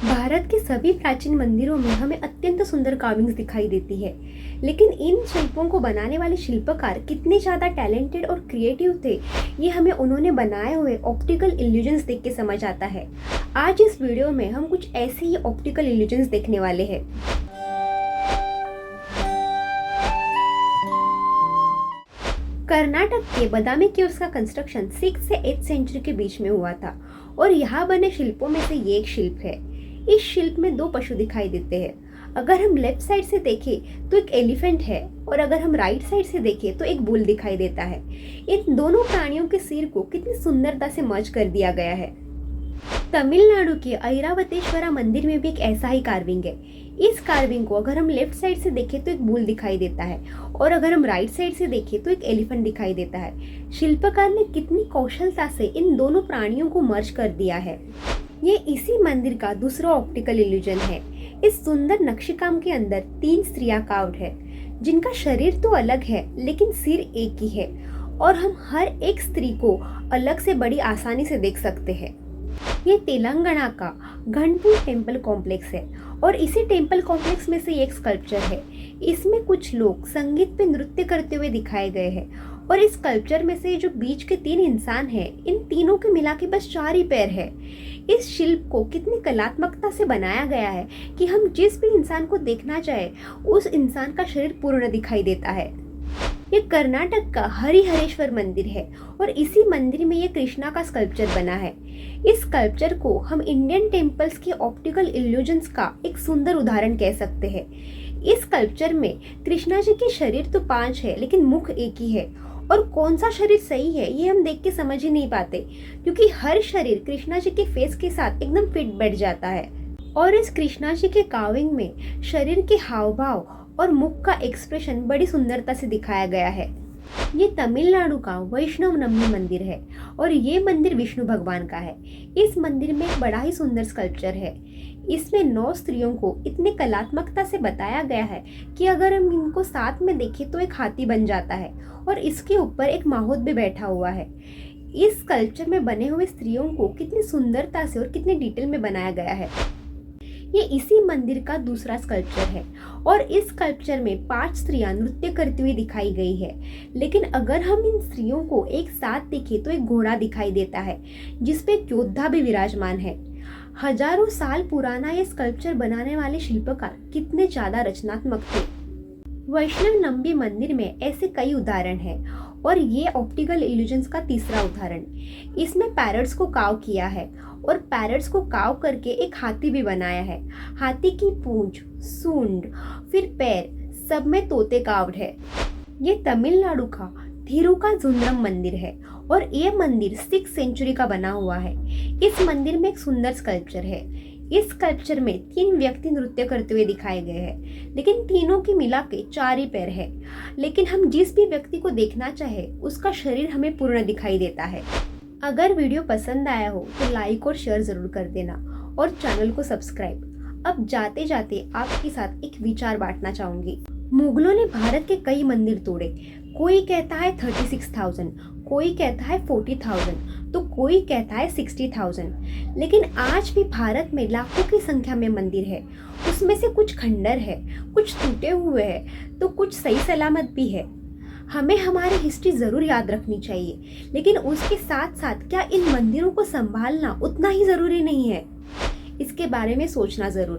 भारत के सभी प्राचीन मंदिरों में हमें अत्यंत सुंदर कार्विंग्स दिखाई देती है, लेकिन इन शिल्पों को बनाने वाले शिल्पकार कितने ज़्यादा टैलेंटेड और क्रिएटिव थे, ये हमें उन्होंने बनाए हुए ऑप्टिकल इल्यूजन्स देख के समझ आता है। आज इस वीडियो में हम कुछ ऐसे ही ऑप्टिकल इल्यूजन्स देखने वाले हैं। कर्नाटक के बादामी केव्स का कंस्ट्रक्शन 6 से 8 सेंचुरी के बीच में हुआ था और यहाँ बने शिल्पों में से ये एक शिल्प है। इस शिल्प में 2 पशु दिखाई देते हैं। अगर हम लेफ्ट साइड से देखें तो एक एलिफेंट है और अगर हम राइट साइड से देखें तो एक बुल दिखाई देता है। इन दोनों प्राणियों के सिर को कितनी सुंदरता से मर्ज कर दिया गया है। तमिलनाडु के ऐरावतेश्वरा मंदिर में भी एक ऐसा ही कार्विंग है। इस कार्विंग को अगर हम लेफ्ट साइड से देखें तो एक बुल दिखाई देता है और अगर हम राइट साइड से देखें तो एक एलिफेंट दिखाई देता है। शिल्पकार ने कितनी कौशलता से इन दोनों प्राणियों को मर्ज कर दिया है। ये इसी मंदिर का दूसरा ऑप्टिकल इल्यूजन है। इस सुंदर नक्शीकाम के अंदर 3 स्त्रियां कार्व्ड है, जिनका शरीर तो अलग है लेकिन सिर एक ही है और हम हर एक स्त्री को अलग से बड़ी आसानी से देख सकते हैं। ये तेलंगाना का घनपुर टेम्पल कॉम्प्लेक्स है और इसी टेम्पल कॉम्प्लेक्स में से एक स्कल्पचर है। इसमें कुछ लोग संगीत पे नृत्य करते हुए दिखाए गए हैं और इस स्कल्पचर में से जो बीच के 3 इंसान हैं, इन तीनों के मिला के बस 4 ही पैर है। इस शिल्प को कितनी कलात्मकता से बनाया गया है कि हम जिस भी इंसान को देखना चाहे उस इंसान का शरीर पूर्ण दिखाई देता है। ये कर्नाटक का हरिहरेश्वर मंदिर है और इसी मंदिर में ये कृष्णा का स्कल्पचर बना है। इस स्कल्पचर को हम इंडियन टेम्पल्स के ऑप्टिकल इल्यूजन्स का एक सुंदर उदाहरण कह सकते हैं। इस स्कल्पचर में कृष्णा जी के शरीर तो 5 है लेकिन मुख एक ही है और कौन सा शरीर सही है ये हम देख के समझ ही नहीं पाते, क्योंकि हर शरीर कृष्णा जी के फेस के साथ एकदम फिट बैठ जाता है। और इस कृष्णा जी के कार्विंग में शरीर के हाव भाव और मुख का एक्सप्रेशन बड़ी सुंदरता से दिखाया गया है। ये तमिलनाडु का वैष्णव नम्बी मंदिर है और ये मंदिर विष्णु भगवान का है। इस मंदिर में एक बड़ा ही सुंदर स्कल्पचर है। इसमें 9 स्त्रियों को इतने कलात्मकता से बताया गया है कि अगर हम इनको साथ में देखें तो एक हाथी बन जाता है और इसके ऊपर एक माहौत भी बैठा हुआ है। इस स्कल्पचर में बने हुए स्त्रियों को कितनी सुंदरता से और कितने डिटेल में बनाया गया है। ये इसी मंदिर का दूसरा स्कल्पचर है और इस स्कल्पचर में 5 स्त्रियां नृत्य करती हुई दिखाई गई है, लेकिन अगर हम इन स्त्रियों को एक साथ देखें तो एक घोड़ा दिखाई देता है जिसपे एक योद्धा भी विराजमान है। हजारों साल पुराना ये स्कल्पचर बनाने वाले शिल्पकार कितने ज्यादा रचनात्मक थे। वैष्णव नम्बी मंदिर में ऐसे कई उदाहरण हैं और ये ऑप्टिकल इल्यूजन्स का तीसरा उदाहरण। इसमें पैरट्स को काव किया है और पैरट्स को काव करके एक हाथी भी बनाया है। हाथी की पूंछ, सूंड, फिर पैर सब में तोते कार्व्ड है। ये तमिलनाडु का थिरुकाजुंद्रम मंदिर है और ये मंदिर 6 सेंचुरी का बना हुआ है। इस मंदिर में एक सुंदर स्कल्पचर है। इस स्कल्पचर में 3 व्यक्ति नृत्य करते हुए दिखाए गए हैं, लेकिन तीनों की मिला के 4 ही पैर है। लेकिन हम जिस भी व्यक्ति को देखना चाहे उसका शरीर हमें पूर्ण दिखाई देता है। अगर वीडियो पसंद आया हो तो लाइक और शेयर जरूर कर देना और चैनल को सब्सक्राइब। अब जाते जाते आपके साथ एक विचार बांटना चाहूंगी। मुगलों ने भारत के कई मंदिर तोड़े। कोई कहता है 36,000, कोई कहता है 40,000, तो कोई कहता है 60,000। लेकिन आज भी भारत में लाखों की संख्या में मंदिर है। उसमें से कुछ खंडर है, कुछ टूटे हुए हैं, तो कुछ सही सलामत भी है। हमें हमारी हिस्ट्री जरूर याद रखनी चाहिए, लेकिन उसके साथ साथ क्या इन मंदिरों को संभालना उतना ही जरूरी नहीं है? इसके बारे में सोचना जरूर।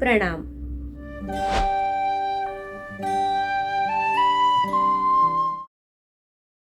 प्रणाम।